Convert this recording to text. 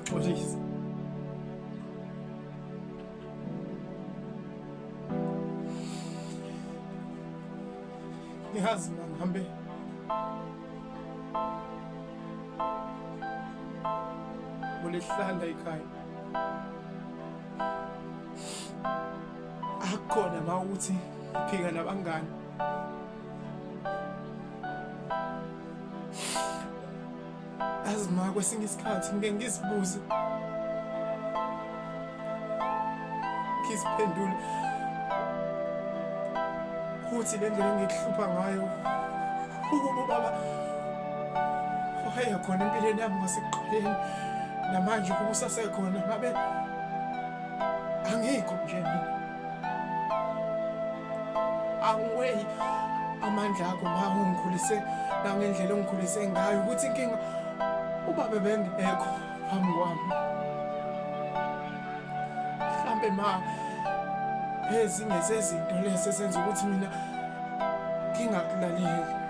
Please. Ngiyazi ngihambe ulihlala ekhaya. Akukhona ma ukuthi ngiphika nabangani. Azi ma kwesinye isikhathi ngike ngizibuze ngiziphendule ukuthi le ndlela engikuhlupha ngayo ukuba ubaba wayekhona empilweni yami ngasekuqaleni namanje ukuba usasekhona ngabe angikho nje mina. Angiweyi amandla akho ma ungikhulise nangendlela ongikhulise ngayo ukuthi inkinga ubaba bengekho phambi kwami. Mhlambe ma ezinye zezinto lezi ezenza ukuthi mina ngingakulaleli.